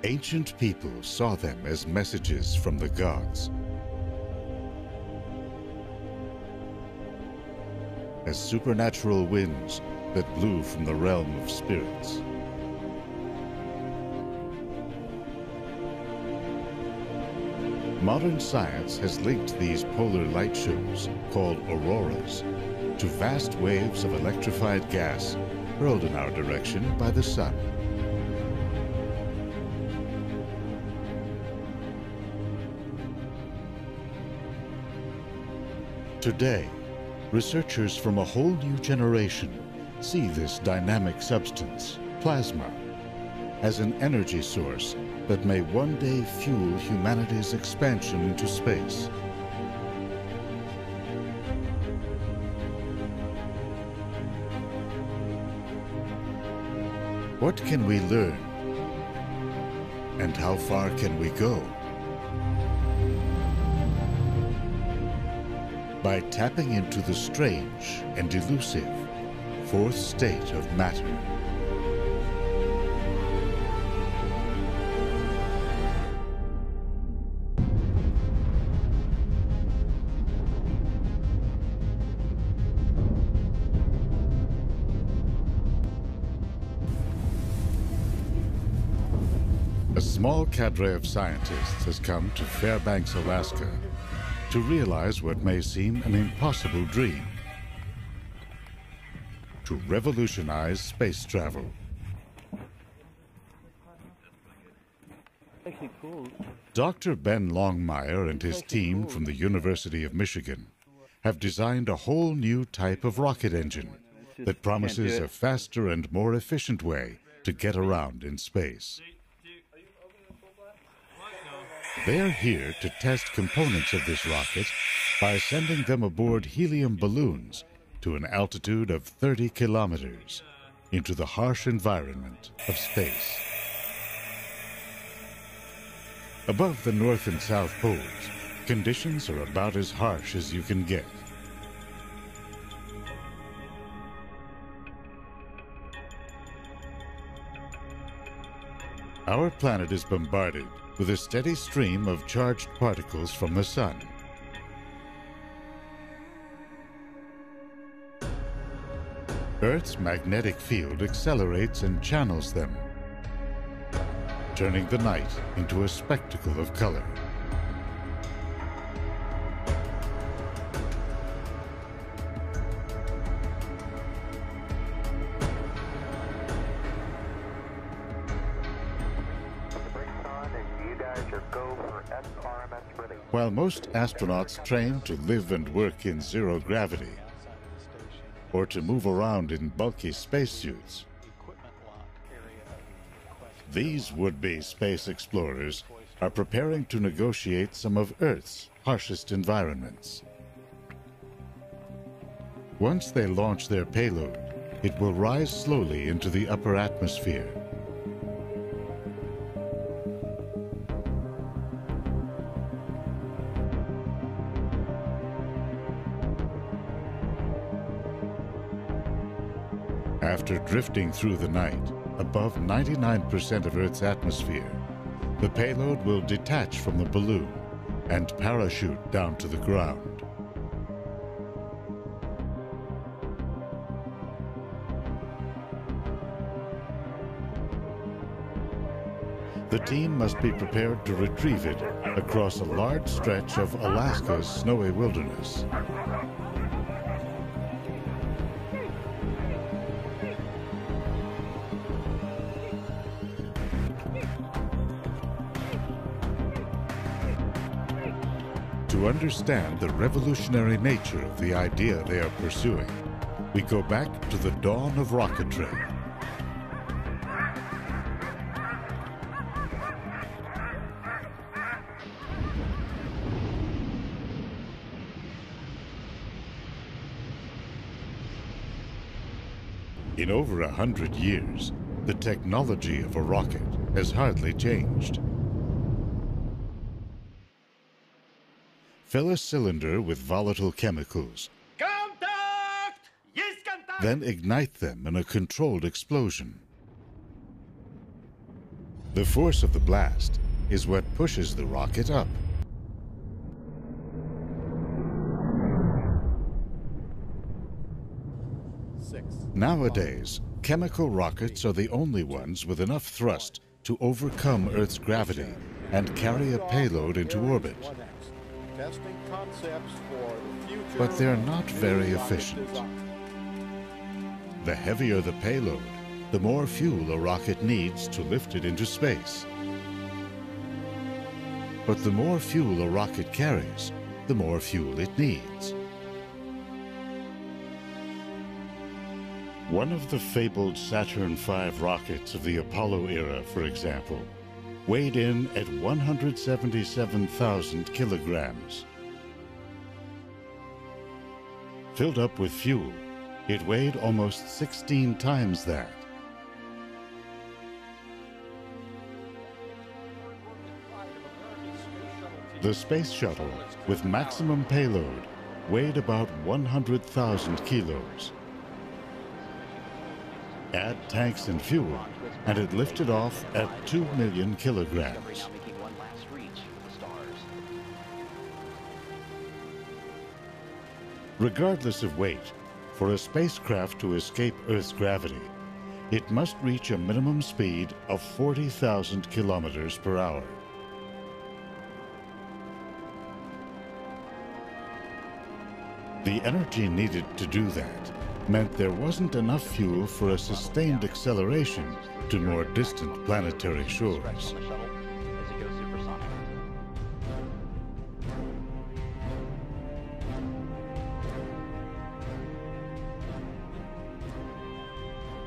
Ancient people saw them as messages from the gods, as supernatural winds that blew from the realm of spirits. Modern science has linked these polar light shows, called auroras, to vast waves of electrified gas hurled in our direction by the sun. Today, researchers from a whole new generation see this dynamic substance, plasma, as an energy source that may one day fuel humanity's expansion into space. What can we learn? And how far can we go? By tapping into the strange and elusive fourth state of matter. A small cadre of scientists has come to Fairbanks, Alaska, to realize what may seem an impossible dream: to revolutionize space travel. Actually cool. Dr. Ben Longmire and his team from the University of Michigan have designed a whole new type of rocket engine that promises a faster and more efficient way to get around in space. They're here to test components of this rocket by sending them aboard helium balloons to an altitude of 30 kilometers into the harsh environment of space. Above the North and South Poles, conditions are about as harsh as you can get. Our planet is bombarded with a steady stream of charged particles from the sun. Earth's magnetic field accelerates and channels them, turning the night into a spectacle of color. While most astronauts train to live and work in zero gravity, or to move around in bulky spacesuits, these would-be space explorers are preparing to negotiate some of Earth's harshest environments. Once they launch their payload, it will rise slowly into the upper atmosphere. After drifting through the night, above 99% of Earth's atmosphere, the payload will detach from the balloon and parachute down to the ground. The team must be prepared to retrieve it across a large stretch of Alaska's snowy wilderness. To understand the revolutionary nature of the idea they are pursuing, we go back to the dawn of rocketry. In over 100 years, the technology of a rocket has hardly changed. Fill a cylinder with volatile chemicals, Contact! Yes, then ignite them in a controlled explosion. The force of the blast is what pushes the rocket up. Nowadays, chemical rockets are the only ones with enough thrust to overcome Earth's gravity and carry a payload into orbit. But they're not very efficient. The heavier the payload, the more fuel a rocket needs to lift it into space. But the more fuel a rocket carries, the more fuel it needs. One of the fabled Saturn V rockets of the Apollo era, for example, weighed in at 177,000 kilograms. Filled up with fuel, it weighed almost 16 times that. The space shuttle, with maximum payload, weighed about 100,000 kilos. Add tanks and fuel, and it lifted off at 2 million kilograms. Regardless of weight, for a spacecraft to escape Earth's gravity, it must reach a minimum speed of 40,000 kilometers per hour. The energy needed to do that meant there wasn't enough fuel for a sustained acceleration to more distant planetary shores.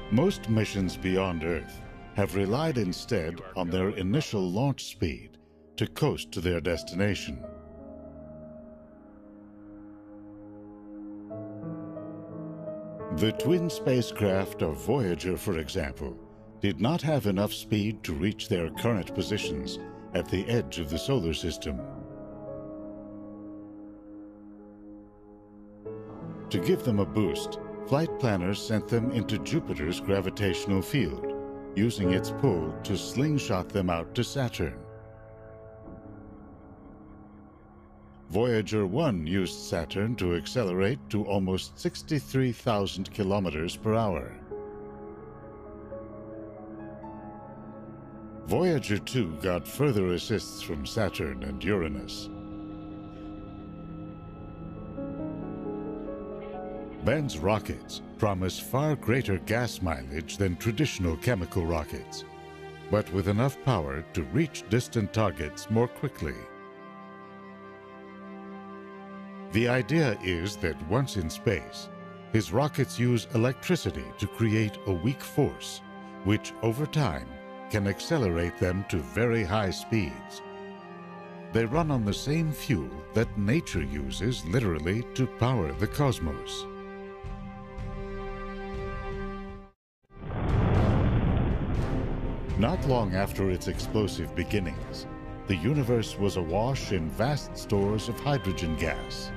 Most missions beyond Earth have relied instead on their initial launch speed to coast to their destination. The twin spacecraft of Voyager, for example, did not have enough speed to reach their current positions at the edge of the solar system. To give them a boost, flight planners sent them into Jupiter's gravitational field, using its pull to slingshot them out to Saturn. Voyager 1 used Saturn to accelerate to almost 63,000 kilometers per hour. Voyager 2 got further assists from Saturn and Uranus. Ben's rockets promise far greater gas mileage than traditional chemical rockets, but with enough power to reach distant targets more quickly. The idea is that once in space, his rockets use electricity to create a weak force, which over time can accelerate them to very high speeds. They run on the same fuel that nature uses literally to power the cosmos. Not long after its explosive beginnings, the universe was awash in vast stores of hydrogen gas.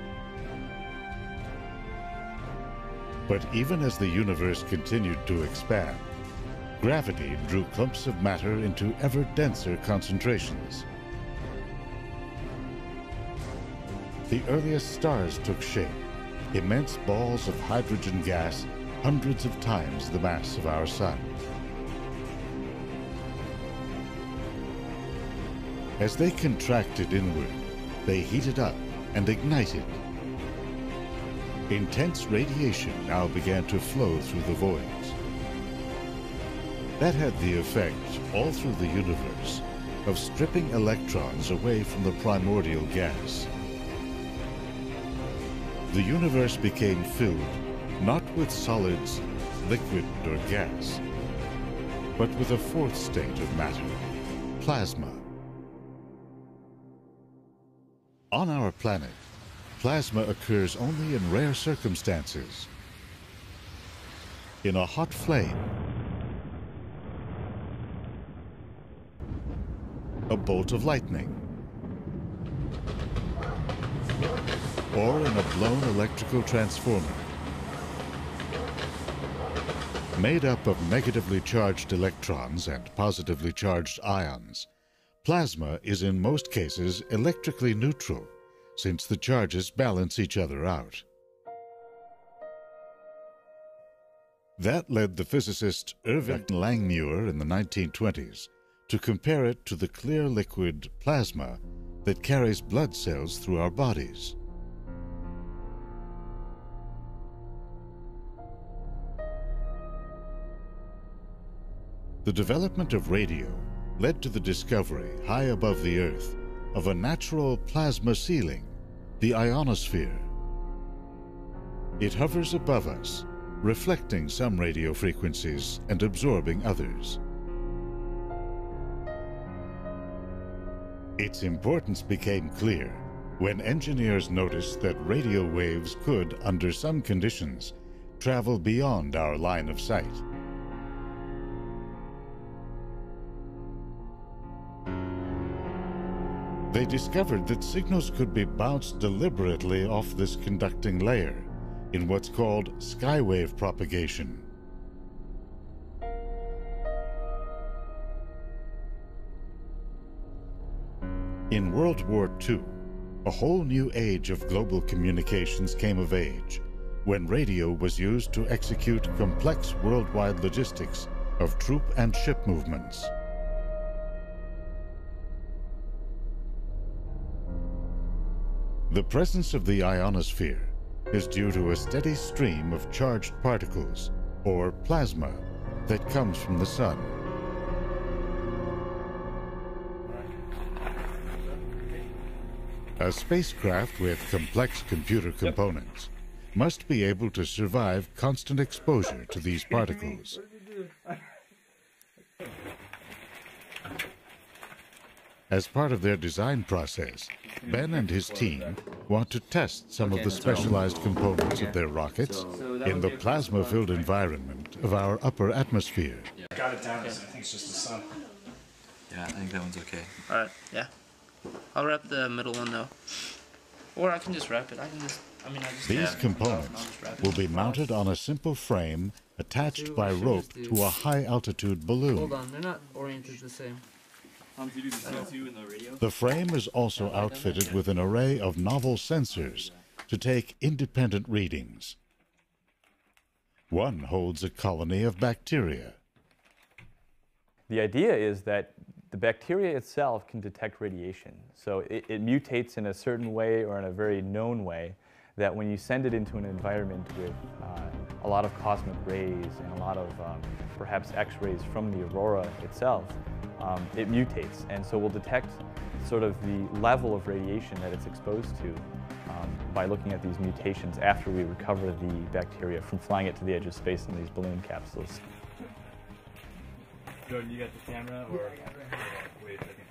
But even as the universe continued to expand, gravity drew clumps of matter into ever denser concentrations. The earliest stars took shape, immense balls of hydrogen gas hundreds of times the mass of our Sun. As they contracted inward, they heated up and ignited. Intense radiation now began to flow through the voids. That had the effect, all through the universe, of stripping electrons away from the primordial gas. The universe became filled not with solids, liquid or gas, but with a fourth state of matter, plasma. On our planet, plasma occurs only in rare circumstances. In a hot flame, a bolt of lightning, or in a blown electrical transformer. Made up of negatively charged electrons and positively charged ions, plasma is in most cases electrically neutral, since the charges balance each other out. That led the physicist Erwin Langmuir in the 1920s to compare it to the clear liquid plasma that carries blood cells through our bodies. The development of radio led to the discovery, high above the Earth, of a natural plasma ceiling, the ionosphere. It hovers above us, reflecting some radio frequencies and absorbing others. Its importance became clear when engineers noticed that radio waves could, under some conditions, travel beyond our line of sight. They discovered that signals could be bounced deliberately off this conducting layer in what's called skywave propagation. In World War II, a whole new age of global communications came of age when radio was used to execute complex worldwide logistics of troop and ship movements. The presence of the ionosphere is due to a steady stream of charged particles, or plasma, that comes from the sun. A spacecraft with complex computer components must be able to survive constant exposure to these particles. As part of their design process, Ben and his team want to test some of the specialized components of their rockets in the plasma-filled environment of our upper atmosphere. Got it down, I think it's just the sun. Yeah, I think that one's okay. Alright, yeah. I'll wrap the middle one though. Or I can just wrap it. These components will be mounted on a simple frame attached by rope to a high-altitude balloon. Hold on, they're not oriented the same. The frame is also outfitted with an array of novel sensors to take independent readings. One holds a colony of bacteria. The idea is that the bacteria itself can detect radiation. So it mutates in a certain way or in a very known way that when you send it into an environment with a lot of cosmic rays and a lot of perhaps X-rays from the aurora itself, it mutates, and so we'll detect sort of the level of radiation that it's exposed to by looking at these mutations after we recover the bacteria from flying it to the edge of space in these balloon capsules. Jordan, you got the camera, or wait a second.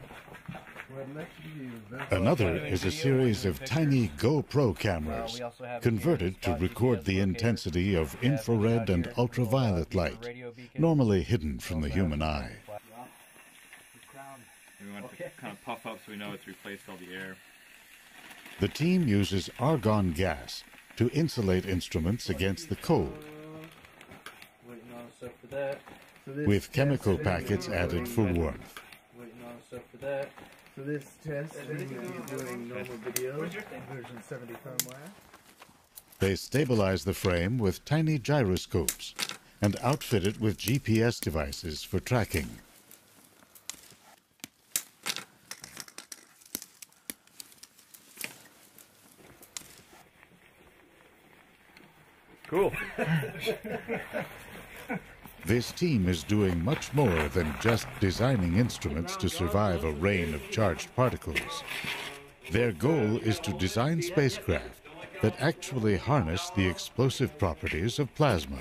Another is a series of tiny GoPro cameras converted to record the intensity of infrared and ultraviolet light, normally hidden from the human eye. We want it to kind of puff up so we know it's replaced all the air. The team uses argon gas to insulate instruments against the cold, with chemical packets added for warmth. So this test, we're doing normal video, version 70 firmware. They stabilize the frame with tiny gyroscopes and outfit it with GPS devices for tracking. Cool. This team is doing much more than just designing instruments to survive a rain of charged particles. Their goal is to design spacecraft that actually harness the explosive properties of plasma.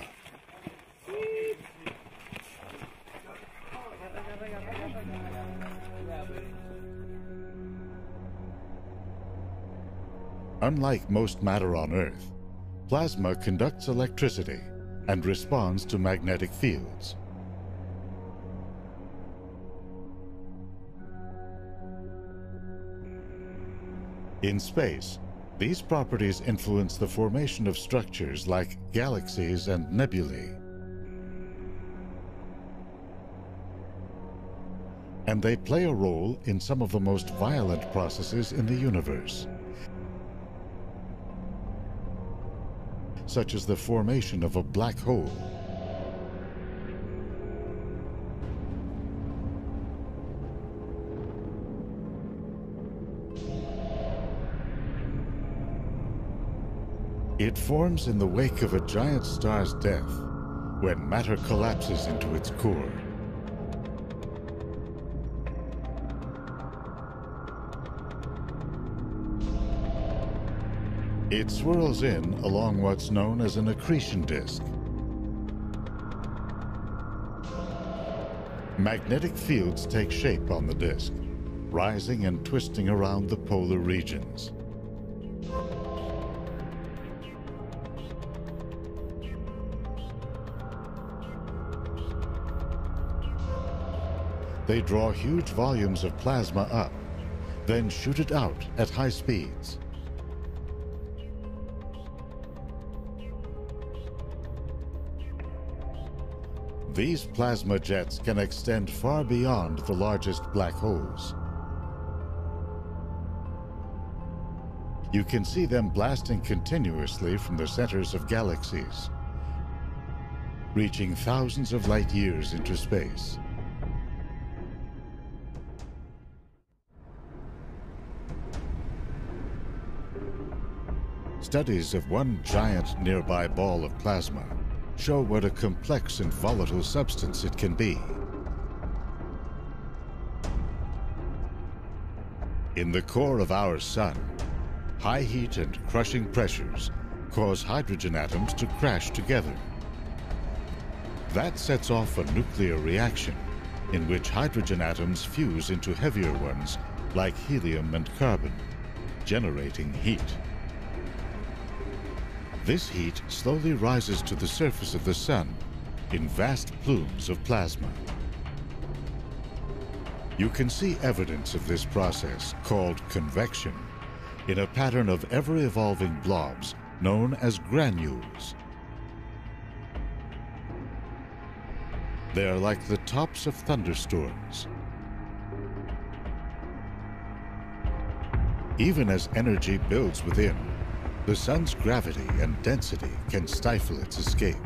Unlike most matter on Earth, plasma conducts electricity and responds to magnetic fields. In space, these properties influence the formation of structures like galaxies and nebulae. and they play a role in some of the most violent processes in the universe, such as the formation of a black hole, It forms in the wake of a giant star's death, when matter collapses into its core. It swirls in along what's known as an accretion disk. Magnetic fields take shape on the disk, rising and twisting around the polar regions. They draw huge volumes of plasma up, then shoot it out at high speeds. These plasma jets can extend far beyond the largest black holes. You can see them blasting continuously from the centers of galaxies, reaching thousands of light years into space. Studies of one giant nearby ball of plasma show what a complex and volatile substance it can be. In the core of our sun, high heat and crushing pressures cause hydrogen atoms to crash together. That sets off a nuclear reaction in which hydrogen atoms fuse into heavier ones like helium and carbon, generating heat. This heat slowly rises to the surface of the sun in vast plumes of plasma. You can see evidence of this process, called convection, in a pattern of ever-evolving blobs known as granules. They are like the tops of thunderstorms. Even as energy builds within, the sun's gravity and density can stifle its escape.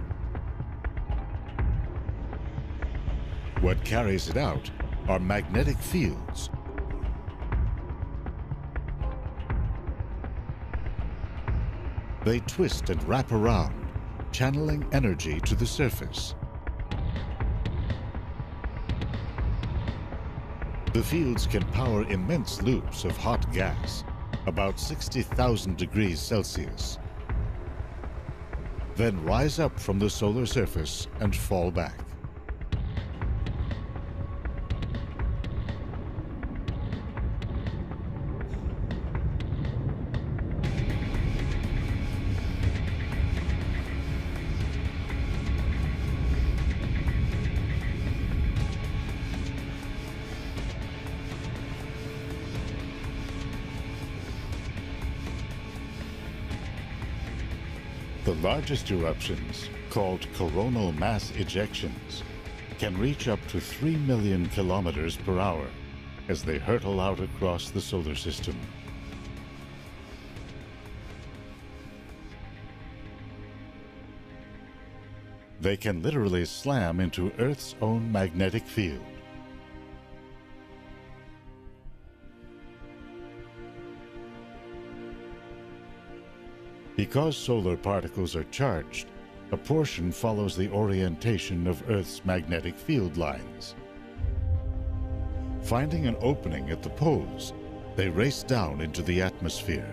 What carries it out are magnetic fields. They twist and wrap around, channeling energy to the surface. The fields can power immense loops of hot gas, about 60,000 degrees Celsius, then rise up from the solar surface and fall back. The largest eruptions, called coronal mass ejections, can reach up to 3 million kilometers per hour as they hurtle out across the solar system. They can literally slam into Earth's own magnetic field. Because solar particles are charged, a portion follows the orientation of Earth's magnetic field lines. Finding an opening at the poles, they race down into the atmosphere.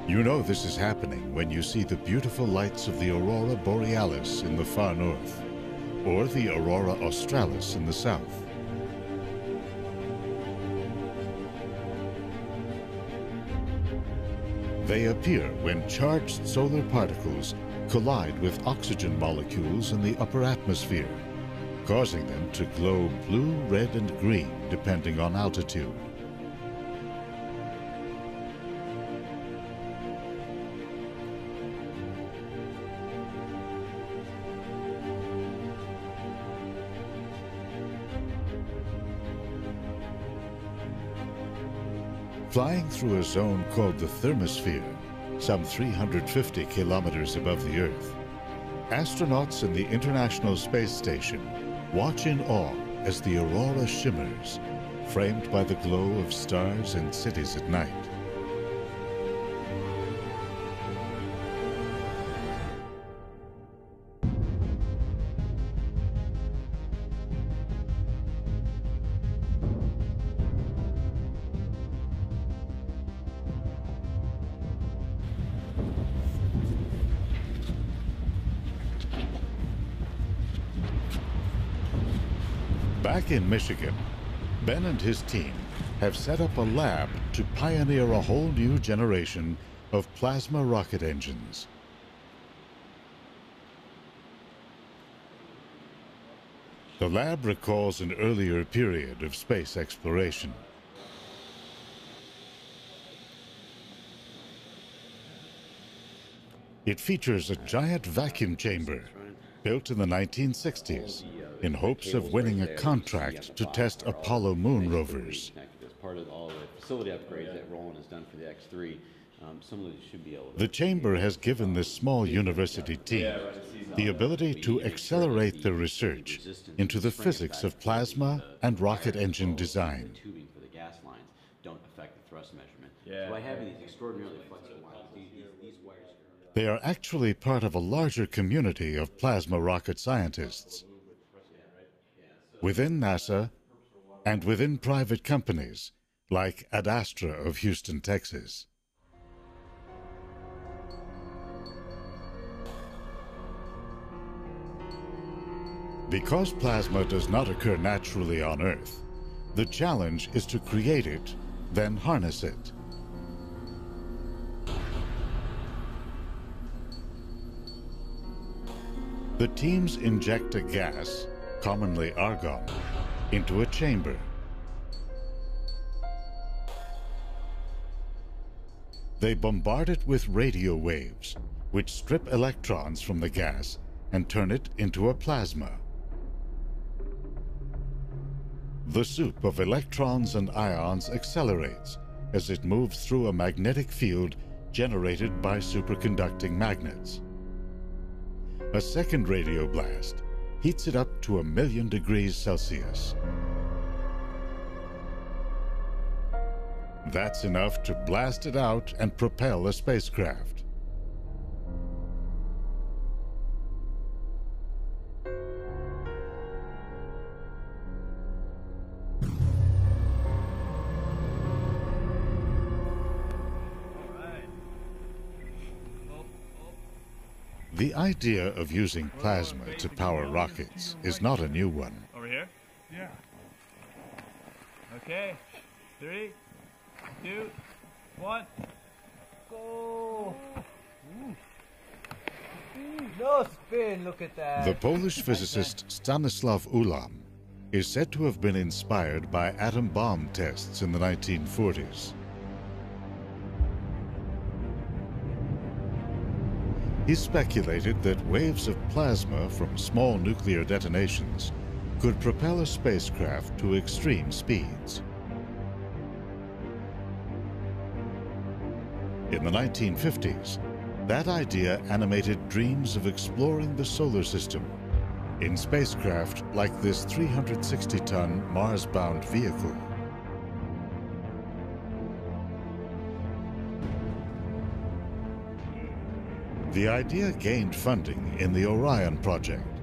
You know this is happening when you see the beautiful lights of the aurora borealis in the far north, or the aurora australis in the south. They appear when charged solar particles collide with oxygen molecules in the upper atmosphere, causing them to glow blue, red, and green depending on altitude. Flying through a zone called the thermosphere, some 350 kilometers above the Earth, astronauts in the International Space Station watch in awe as the aurora shimmers, framed by the glow of stars and cities at night. Back in Michigan, Ben and his team have set up a lab to pioneer a whole new generation of plasma rocket engines. The lab recalls an earlier period of space exploration. It features a giant vacuum chamber built in the 1960s in hopes of winning a contract to test Apollo moon rovers. As part of all the facility upgrades that Roland has done for the X3, some of these should be able to... The chamber has given this small university team the ability to accelerate their research into the physics of plasma and rocket engine design. The tubing for the gas lines don't affect the thrust measurement. So by having these extraordinarily flexible wires, these wires... They are actually part of a larger community of plasma rocket scientists within NASA and within private companies like Ad Astra of Houston, Texas. Because plasma does not occur naturally on Earth, the challenge is to create it, then harness it. The teams inject a gas, commonly argon, into a chamber. They bombard it with radio waves, which strip electrons from the gas and turn it into a plasma. The soup of electrons and ions accelerates as it moves through a magnetic field generated by superconducting magnets. A second radio blast heats it up to 1,000,000 degrees Celsius. That's enough to blast it out and propel a spacecraft. The idea of using plasma to power rockets is not a new one. Over here? Yeah. Okay. 3, 2, 1. Go! No spin, look at that. The Polish physicist Stanislaw Ulam is said to have been inspired by atom bomb tests in the 1940s. He speculated that waves of plasma from small nuclear detonations could propel a spacecraft to extreme speeds. In the 1950s, that idea animated dreams of exploring the solar system in spacecraft like this 360-ton Mars-bound vehicle. The idea gained funding in the Orion project,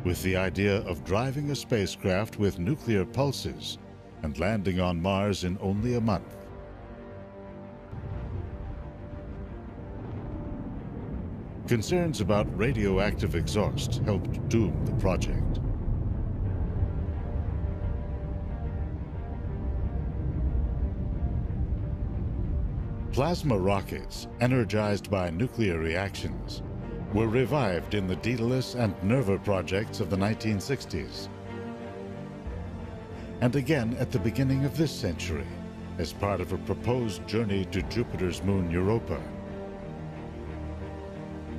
with the idea of driving a spacecraft with nuclear pulses and landing on Mars in only a month. Concerns about radioactive exhaust helped doom the project. Plasma rockets, energized by nuclear reactions, were revived in the Daedalus and Nerva projects of the 1960s. And again at the beginning of this century, as part of a proposed journey to Jupiter's moon Europa.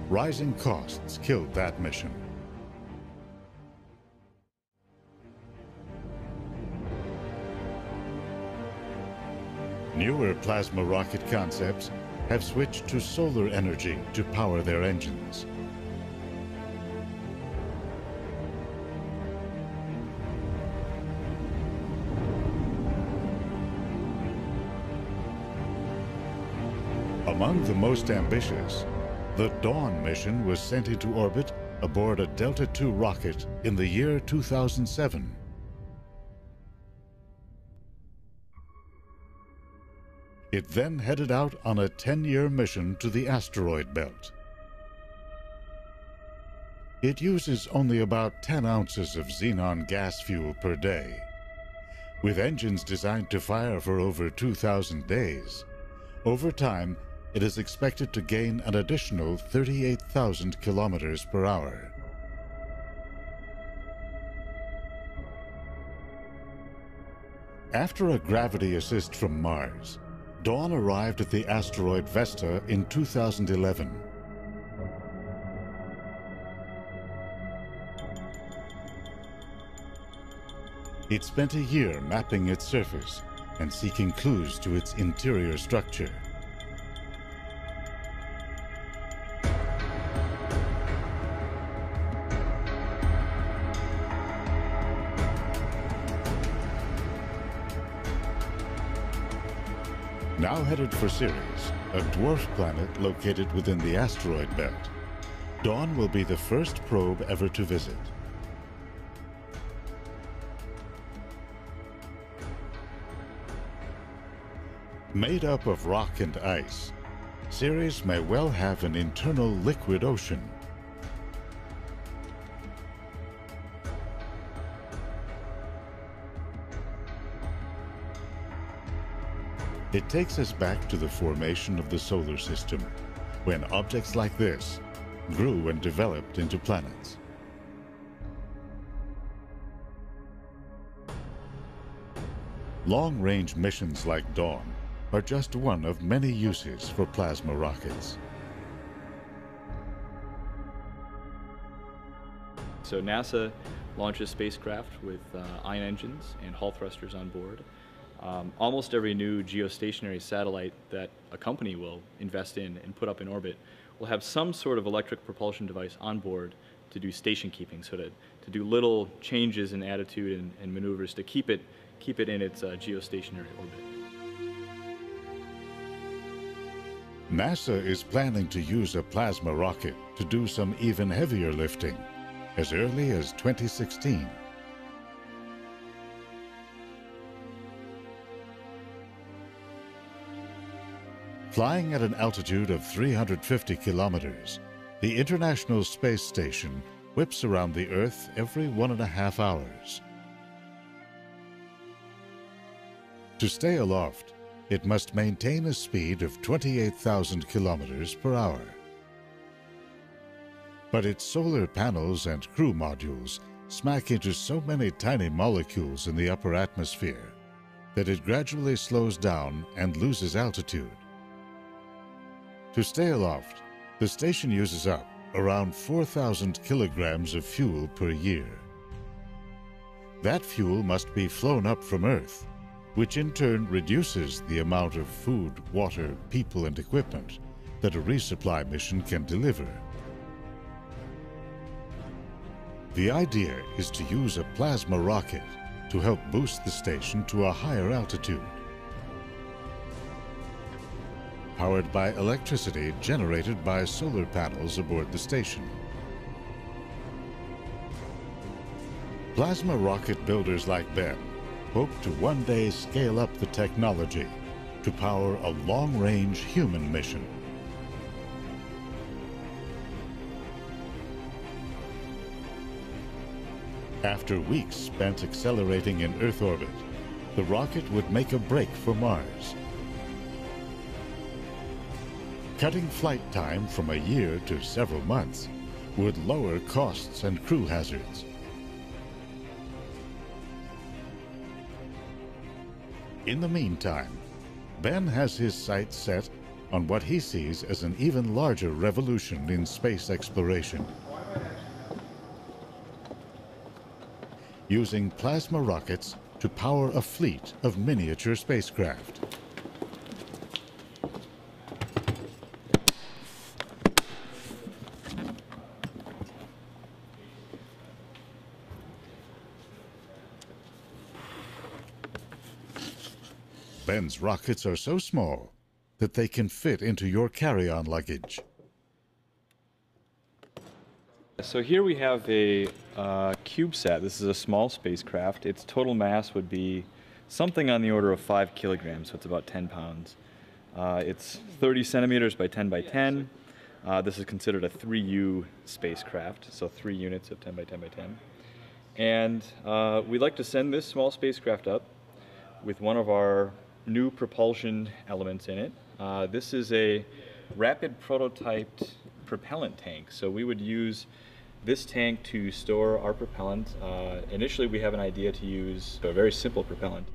Rising costs killed that mission. Newer plasma rocket concepts have switched to solar energy to power their engines. Among the most ambitious, the Dawn mission was sent into orbit aboard a Delta II rocket in the year 2007. It then headed out on a 10-year mission to the asteroid belt. It uses only about 10 ounces of xenon gas fuel per day. With engines designed to fire for over 2,000 days, over time, it is expected to gain an additional 38,000 kilometers per hour. After a gravity assist from Mars, Dawn arrived at the asteroid Vesta in 2011. It spent a year mapping its surface and seeking clues to its interior structure. Now headed for Ceres, a dwarf planet located within the asteroid belt, Dawn will be the first probe ever to visit. Made up of rock and ice, Ceres may well have an internal liquid ocean. It takes us back to the formation of the solar system, when objects like this grew and developed into planets. Long-range missions like Dawn are just one of many uses for plasma rockets. So NASA launches spacecraft with ion engines and Hall thrusters on board. Almost every new geostationary satellite that a company will invest in and put up in orbit will have some sort of electric propulsion device on board to do station keeping, so to do little changes in attitude and maneuvers to keep it in its geostationary orbit. NASA is planning to use a plasma rocket to do some even heavier lifting as early as 2016. Flying at an altitude of 350 kilometers, the International Space Station whips around the Earth every 1.5 hours. To stay aloft, it must maintain a speed of 28,000 kilometers per hour. But its solar panels and crew modules smack into so many tiny molecules in the upper atmosphere that it gradually slows down and loses altitude. To stay aloft, the station uses up around 4,000 kilograms of fuel per year. That fuel must be flown up from Earth, which in turn reduces the amount of food, water, people, and equipment that a resupply mission can deliver. The idea is to use a plasma rocket to help boost the station to a higher altitude, powered by electricity generated by solar panels aboard the station. Plasma rocket builders like Ben hope to one day scale up the technology to power a long-range human mission. After weeks spent accelerating in Earth orbit, the rocket would make a break for Mars. Cutting flight time from a year to several months would lower costs and crew hazards. In the meantime, Ben has his sights set on what he sees as an even larger revolution in space exploration. Using plasma rockets to power a fleet of miniature spacecraft. Ben's rockets are so small that they can fit into your carry-on luggage. So here we have a CubeSat. This is a small spacecraft. Its total mass would be something on the order of 5 kilograms, so it's about 10 pounds. It's 30 centimeters by 10 by 10. This is considered a 3U spacecraft, so 3 units of 10 by 10 by 10. And we'd like to send this small spacecraft up with one of our new propulsion elements in it. This is a rapid prototyped propellant tank. So we would use this tank to store our propellant. Initially, we have an idea to use a very simple propellant.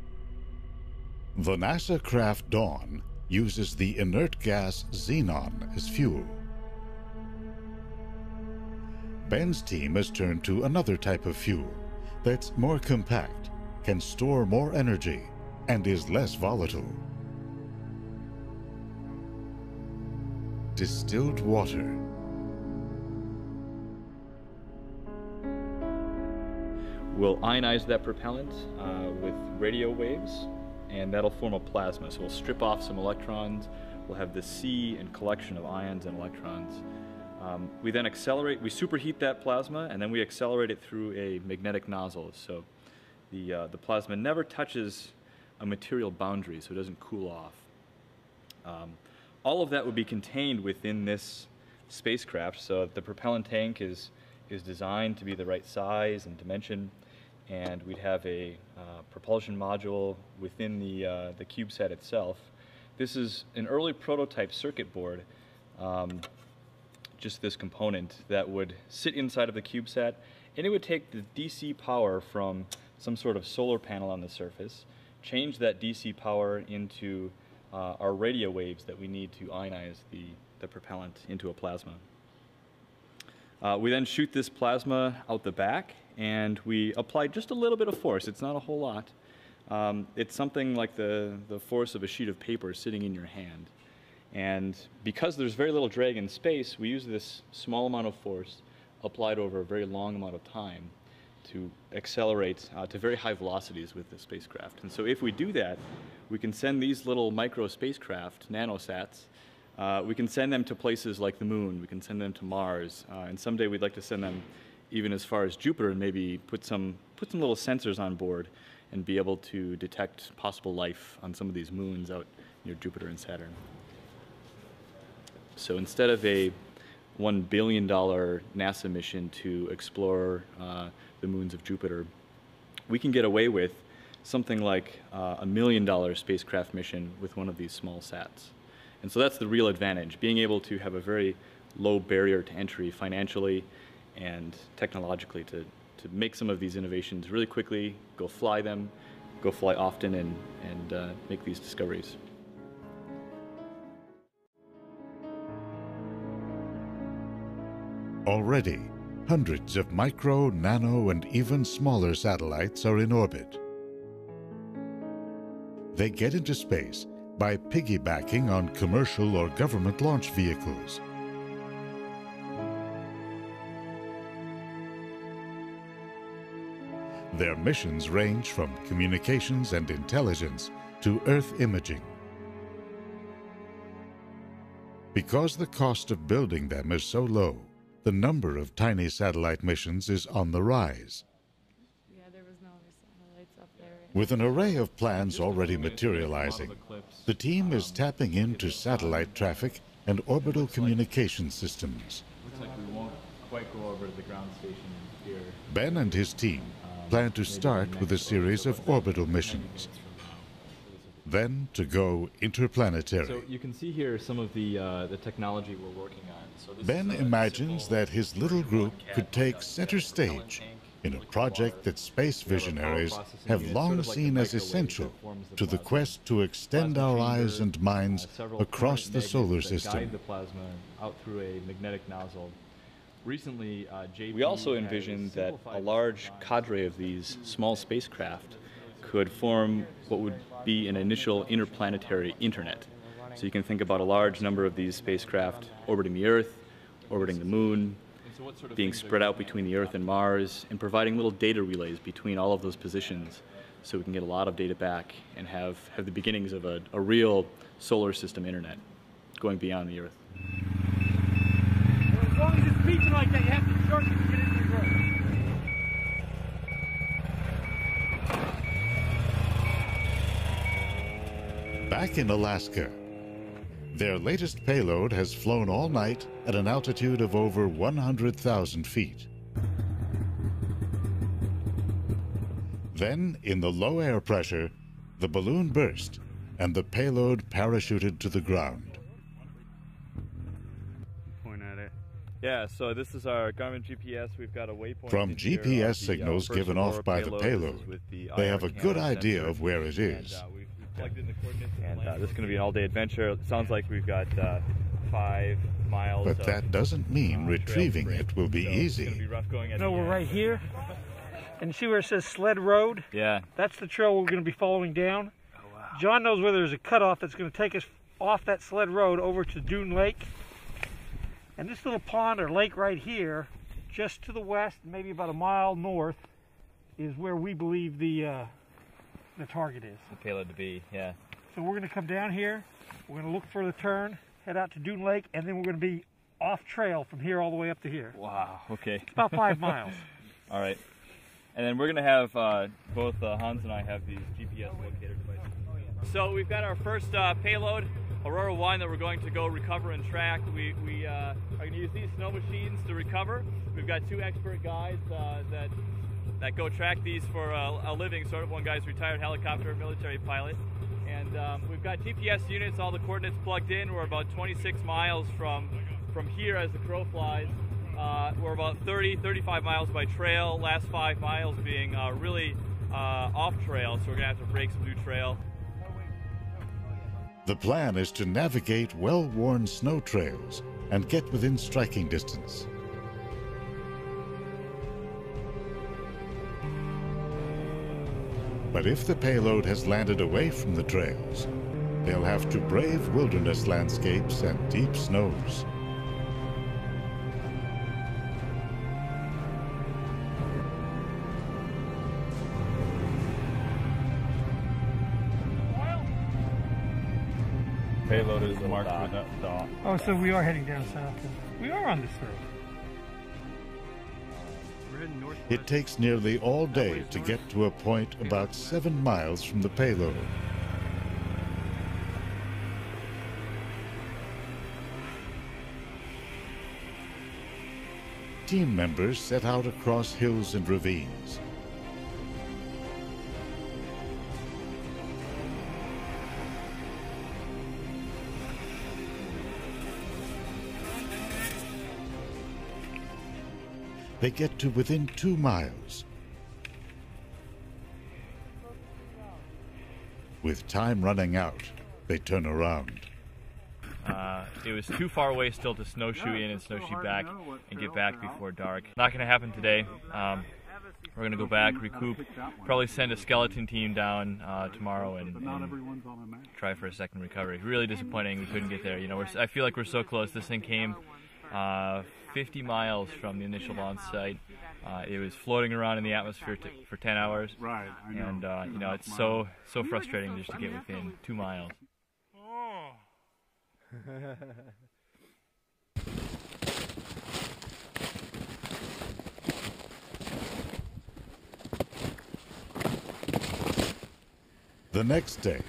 The NASA craft Dawn uses the inert gas xenon as fuel. Ben's team has turned to another type of fuel that's more compact, can store more energy, and is less volatile. Distilled water. We'll ionize that propellant with radio waves, and that'll form a plasma. So we'll strip off some electrons. We'll have this sea and collection of ions and electrons. We then accelerate, we superheat that plasma, and then we accelerate it through a magnetic nozzle. So the plasma never touches a material boundary, so it doesn't cool off. All of that would be contained within this spacecraft. So the propellant tank is designed to be the right size and dimension, and we'd have a propulsion module within the CubeSat itself. This is an early prototype circuit board, just this component that would sit inside of the CubeSat, and it would take the DC power from some sort of solar panel on the surface, change that DC power into our radio waves that we need to ionize the propellant into a plasma. We then shoot this plasma out the back, and we apply just a little bit of force. It's not a whole lot. It's something like the force of a sheet of paper sitting in your hand. And because there's very little drag in space, we use this small amount of force applied over a very long amount of time to accelerate to very high velocities with the spacecraft. And so if we do that, we can send these little micro spacecraft, nanosats, we can send them to places like the moon, we can send them to Mars, and someday we'd like to send them even as far as Jupiter and maybe put some little sensors on board and be able to detect possible life on some of these moons out near Jupiter and Saturn. So instead of a $1 billion NASA mission to explore the moons of Jupiter, we can get away with something like a $1 million spacecraft mission with one of these small sats. And so that's the real advantage, being able to have a very low barrier to entry financially and technologically to make some of these innovations really quickly, go fly them, go fly often, and make these discoveries. Already, hundreds of micro, nano, and even smaller satellites are in orbit. They get into space by piggybacking on commercial or government launch vehicles. Their missions range from communications and intelligence to Earth imaging. Because the cost of building them is so low, the number of tiny satellite missions is on the rise. Yeah, there was no other satellites up there. With an array of plans already materializing, the team is tapping into satellite traffic and orbital communication systems. Looks like we won't quite go over to the ground station here. Ben and his team plan to start with a series of orbital missions, then to go interplanetary. So you can see here some of the technology we're working on. So this Ben is imagines that his little group could take center stage in a project that space visionaries have long seen as essential to the quest to extend our eyes and minds across the solar system. Guide the plasma out through a magnetic nozzle. Recently, we also envisioned that a large cadre of these small spacecraft could form what would be an initial interplanetary internet. So you can think about a large number of these spacecraft orbiting the Earth, orbiting the Moon, being spread out between the Earth and Mars, and providing little data relays between all of those positions so we can get a lot of data back and have the beginnings of a real solar system internet going beyond the Earth. Well, as long as it's peaking like that, you have to shorten it to get into the groove. Back in Alaska, their latest payload has flown all night at an altitude of over 100,000 feet. Then, in the low air pressure, the balloon burst and the payload parachuted to the ground. Point at it. Yeah, so this is our Garmin GPS. We've got a waypoint. From GPS signals given off by the payload, they have a good idea of where it is. Plugged in the coordinates, and this is going to be an all-day adventure. It sounds like we've got 5 miles. But that doesn't mean retrieving it will be easy. It's going to be rough going at No, the we're end. right here. And you see where it says Sled Road? Yeah. That's the trail we're going to be following down. Oh, wow. John knows where there's a cutoff that's going to take us off that Sled Road over to Dune Lake. And this little pond or lake right here, just to the west, maybe about a mile north, is where we believe the target is. The payload to be, yeah. So we're going to come down here, we're going to look for the turn, head out to Dune Lake, and then we're going to be off trail from here all the way up to here. Wow, okay. It's about 5 miles. All right. And then we're going to have, both Hans and I have these GPS locator devices. So we've got our first payload, Aurora 1, that we're going to go recover and track. We are going to use these snow machines to recover. We've got 2 expert guys that go track these for a living. Sort of, one guy's a retired helicopter military pilot. And we've got GPS units, all the coordinates plugged in. We're about 26 miles from here as the crow flies. We're about 35 miles by trail, last 5 miles being really off trail, so we're gonna have to break some new trail. The plan is to navigate well-worn snow trails and get within striking distance. But if the payload has landed away from the trails, they'll have to brave wilderness landscapes and deep snows. Payload is marked with that dot. Oh, so we are heading down south. We are on this road. It takes nearly all day to get to a point about 7 miles from the payload. Team members set out across hills and ravines. They get to within 2 miles. With time running out, they turn around. It was too far away still to snowshoe in and snowshoe back and get back before dark. Not going to happen today. We're going to go back, recoup, probably send a skeleton team down tomorrow and try for a second recovery. Really disappointing we couldn't get there. You know, I feel like we're so close. This thing came 50 miles from the initial launch site. It was floating around in the atmosphere for 10 hours. Right, I know. And you know, it's so frustrating just to get within 2 miles. The next day,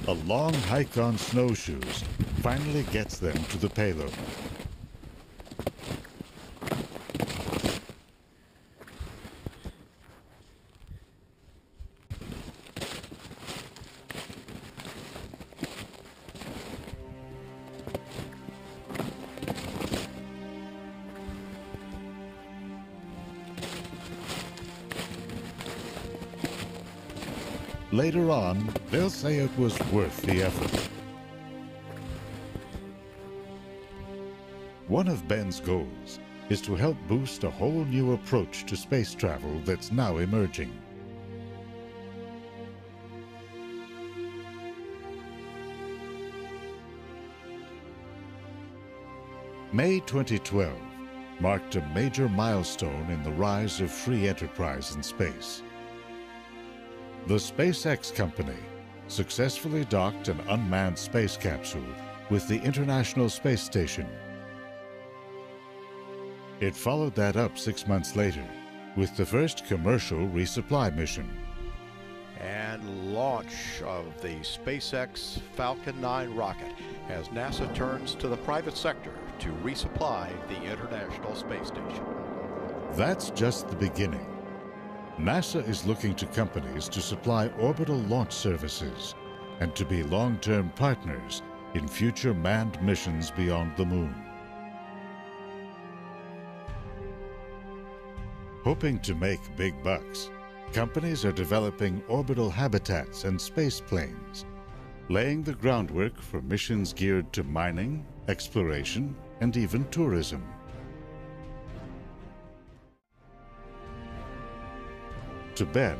a long hike on snowshoes finally gets them to the payload. Later on, they'll say it was worth the effort. One of Ben's goals is to help boost a whole new approach to space travel that's now emerging. May 2012 marked a major milestone in the rise of free enterprise in space. The SpaceX company successfully docked an unmanned space capsule with the International Space Station. It followed that up 6 months later with the first commercial resupply mission. And launch of the SpaceX Falcon 9 rocket as NASA turns to the private sector to resupply the International Space Station. That's just the beginning. NASA is looking to companies to supply orbital launch services and to be long-term partners in future manned missions beyond the moon. Hoping to make big bucks, companies are developing orbital habitats and space planes, laying the groundwork for missions geared to mining, exploration, and even tourism. To Ben,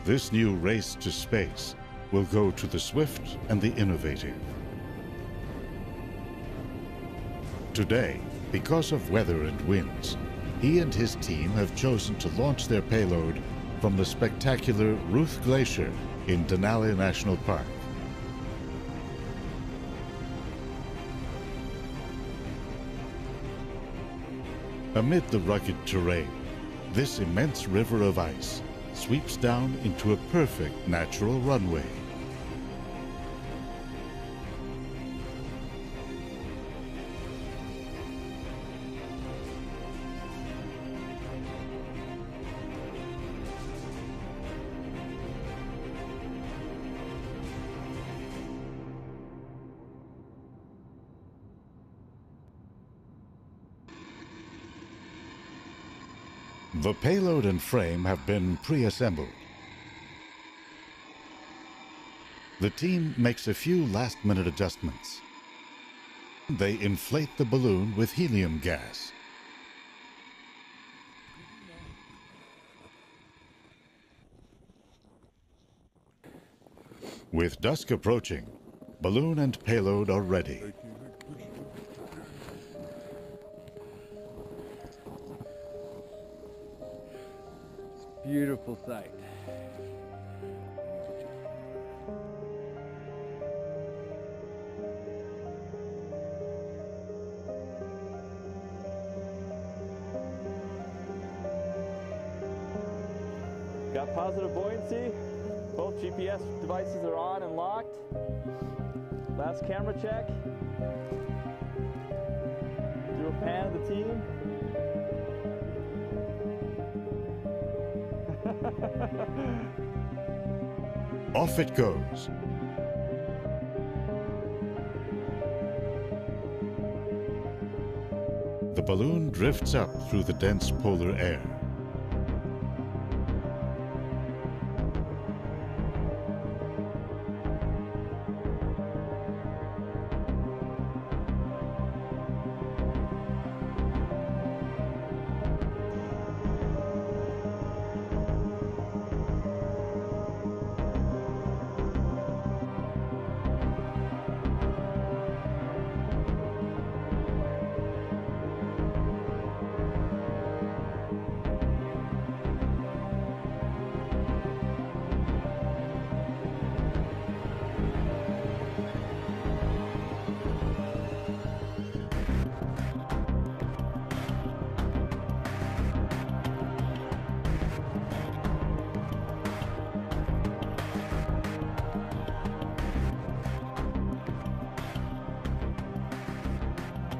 this new race to space will go to the swift and the innovative. Today, because of weather and winds, he and his team have chosen to launch their payload from the spectacular Ruth Glacier in Denali National Park. Amid the rugged terrain, this immense river of ice sweeps down into a perfect natural runway. The payload and frame have been pre-assembled. The team makes a few last-minute adjustments. They inflate the balloon with helium gas. With dusk approaching, balloon and payload are ready. Beautiful sight. Got positive buoyancy. Both GPS devices are on and locked. Last camera check. Do a pan of the team. Off it goes. The balloon drifts up through the dense polar air.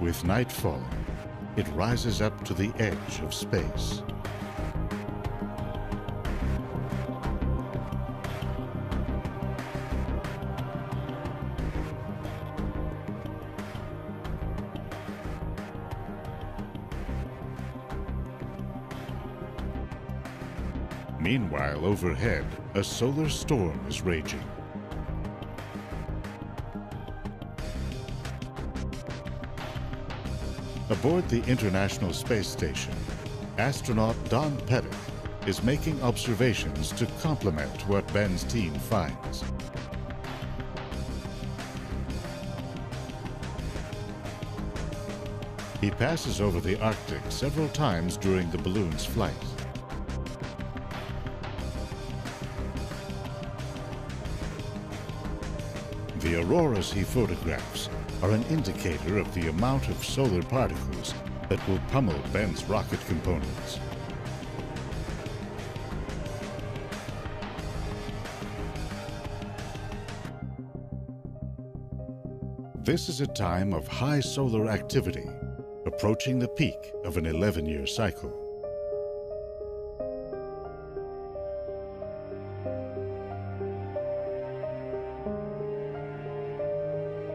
With night falling, it rises up to the edge of space. Meanwhile, overhead, a solar storm is raging. Aboard the International Space Station, astronaut Don Pettit is making observations to complement what Ben's team finds. He passes over the Arctic several times during the balloon's flight. The auroras he photographs are an indicator of the amount of solar particles that will pummel Ben's rocket components. This is a time of high solar activity, approaching the peak of an 11-year cycle.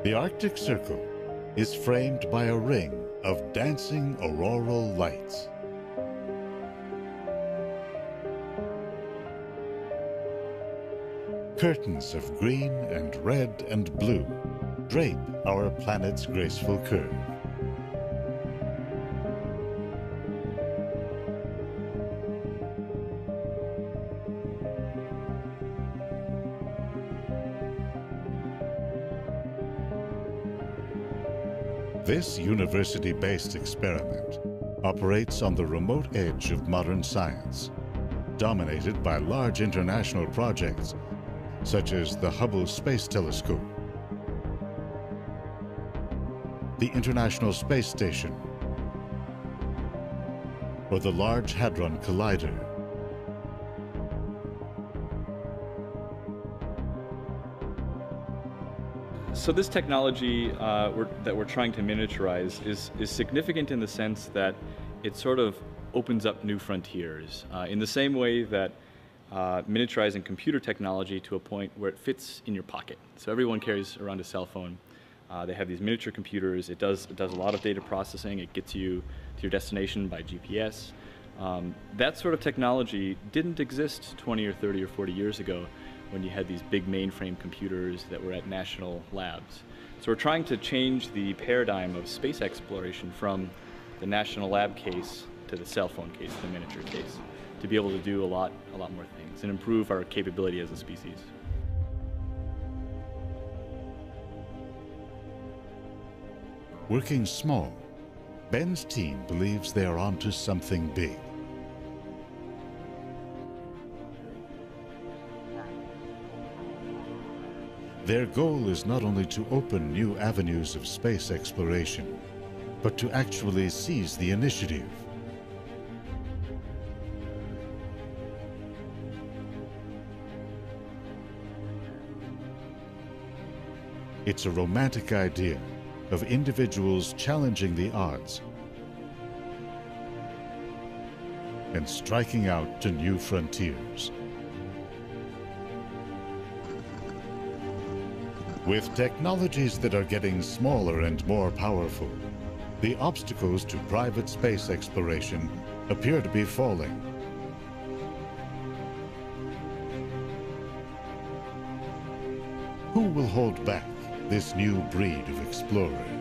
The Arctic Circle is framed by a ring of dancing auroral lights. Curtains of green and red and blue drape our planet's graceful curve. This university-based experiment operates on the remote edge of modern science, dominated by large international projects such as the Hubble Space Telescope, the International Space Station, or the Large Hadron Collider. So this technology that we're trying to miniaturize is significant in the sense that it sort of opens up new frontiers in the same way that miniaturizing computer technology to a point where it fits in your pocket. So everyone carries around a cell phone. They have these miniature computers. It does a lot of data processing. It gets you to your destination by GPS. That sort of technology didn't exist 20 or 30 or 40 years ago when you had these big mainframe computers that were at national labs. So we're trying to change the paradigm of space exploration from the national lab case to the cell phone case, the miniature case, to be able to do a lot more things and improve our capability as a species. Working small, Ben's team believes they are onto something big. Their goal is not only to open new avenues of space exploration, but to actually seize the initiative. It's a romantic idea of individuals challenging the odds and striking out to new frontiers. With technologies that are getting smaller and more powerful, the obstacles to private space exploration appear to be falling. Who will hold back this new breed of explorers?